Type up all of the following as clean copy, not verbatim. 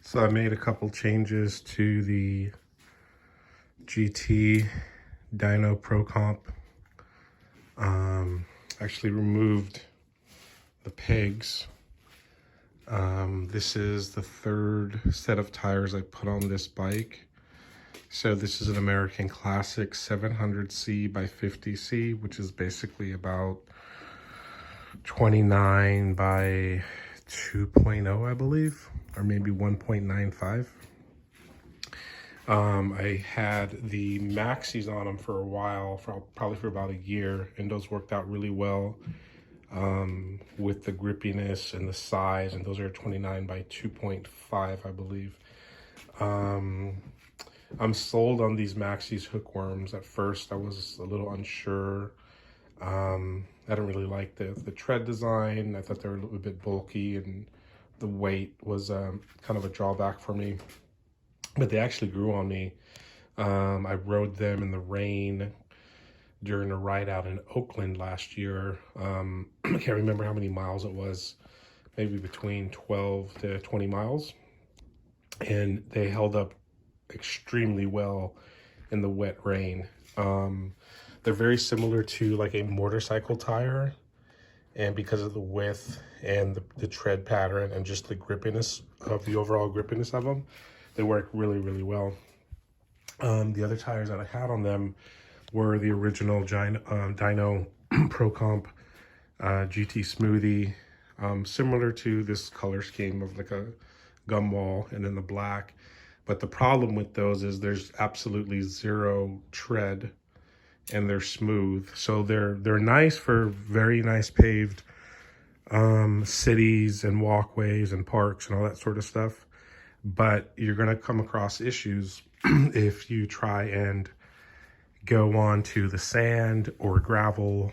So I made a couple changes to the GT Dyno Pro Compe. Actually removed the pegs. This is the third set of tires I put on this bike. So this is an American Classic 700C by 50C, which is basically about 29 by 2.0, I believe, or maybe 1.95. I had the maxis on them for a while, probably for about a year, and those worked out really well with the grippiness and the size, and those are 29 by 2.5, I believe. I'm sold on these maxis hookworms. At first, I was a little unsure. I didn't really like the tread design. I thought they were a little bit bulky, and the weight was kind of a drawback for me. But they actually grew on me. I rode them in the rain during a ride out in Oakland last year. I can't remember how many miles it was, maybe between 12 to 20 miles. And they held up extremely well in the wet rain. They're very similar to like a motorcycle tire. And because of the width and the tread pattern and just the grippiness of the overall grippiness of them, they work really, really well. The other tires that I had on them were the original Dyno Pro Compe GT Smoothie, similar to this color scheme of like a gum wall and then the black. But the problem with those is there's absolutely zero tread and they're smooth. So they're nice for very nice paved cities and walkways and parks and all that sort of stuff. But you're going to come across issues if you try and go onto the sand or gravel,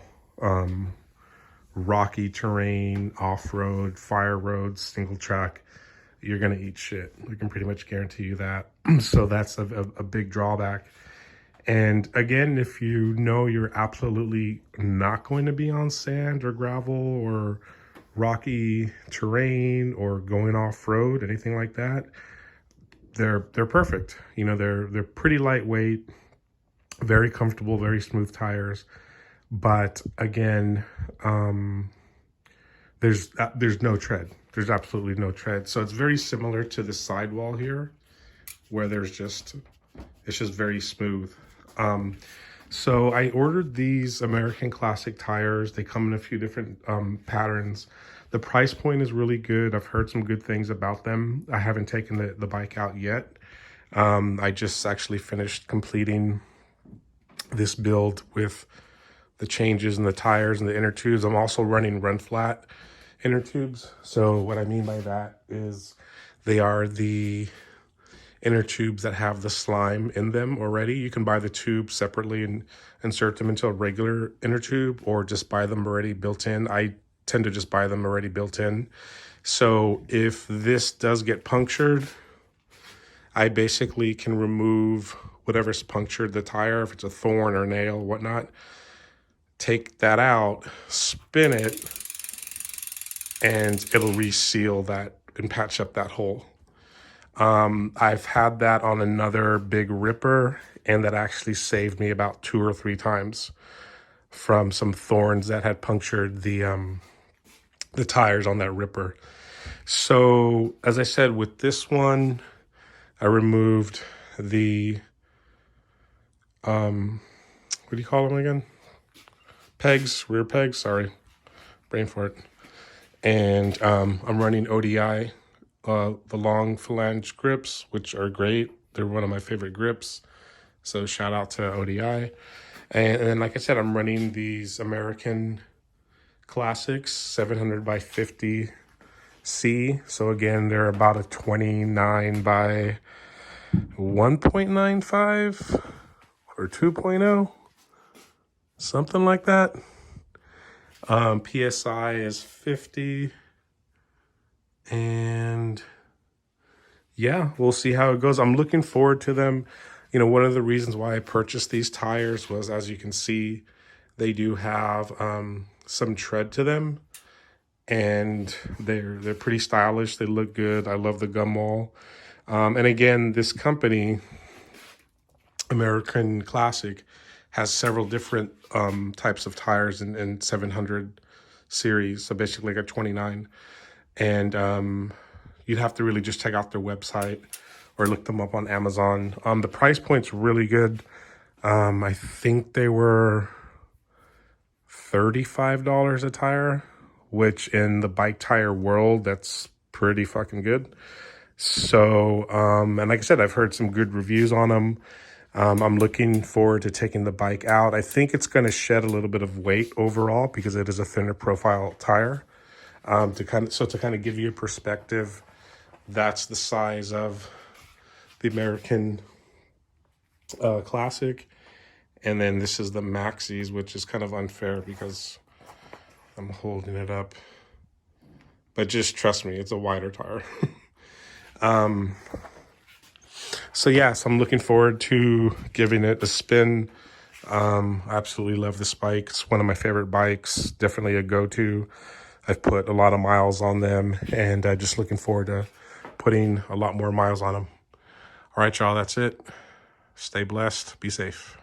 rocky terrain, off-road, fire roads, single track. You're going to eat shit. We can pretty much guarantee you that. So that's a big drawback. And again, if you know you're absolutely not going to be on sand or gravel or rocky terrain or going off-road, anything like that, they're perfect. You know, they're pretty lightweight, very comfortable, very smooth tires. But again, there's no tread. There's absolutely no tread. So it's very similar to the sidewall here, where it's just very smooth. So I ordered these American Classic tires. They come in a few different patterns. The price point is really good. I've heard some good things about them. I haven't taken the bike out yet. I just actually finished completing this build with the changes in the tires and the inner tubes. I'm also running run flat inner tubes. So what I mean by that is they are the inner tubes that have the slime in them already. You can buy the tube separately and insert them into a regular inner tube, or just buy them already built in. I tend to just buy them already built in. So if this does get punctured, I basically can remove whatever's punctured the tire, if it's a thorn or nail, whatnot, take that out, spin it, and it'll reseal that and patch up that hole. I've had that on another big ripper, and that actually saved me about 2 or 3 times from some thorns that had punctured the tires on that ripper. So as I said, with this one, I removed the what do you call them again? Pegs, rear pegs, sorry, brain fart. And I'm running ODI, the long phalange grips, which are great. They're one of my favorite grips. So shout out to ODI. And then, like I said, I'm running these American Classics 700 by 50C. So again, they're about a 29 by 1.95 or 2.0, something like that. PSI is 50. And yeah, we'll see how it goes. I'm looking forward to them. You know, one of the reasons why I purchased these tires was, as you can see, they do have some tread to them. and they're pretty stylish. They look good. I love the gum wall. And again, this company, American Classic, has several different types of tires in 700 series, so basically like a 29. And you'd have to really just check out their website or look them up on Amazon. The price point's really good. I think they were $35 a tire, which in the bike tire world, that's pretty fucking good. So, and like I said, I've heard some good reviews on them. I'm looking forward to taking the bike out. I think it's going to shed a little bit of weight overall because it is a thinner profile tire. To kind of give you a perspective, that's the size of the American Classic, and then this is the Maxis, which is kind of unfair because I'm holding it up. But just trust me, it's a wider tire. So yes, I'm looking forward to giving it a spin. I absolutely love this bike. It's one of my favorite bikes, definitely a go-to. I've put a lot of miles on them, and just looking forward to putting a lot more miles on them. All right, y'all, that's it. Stay blessed. Be safe.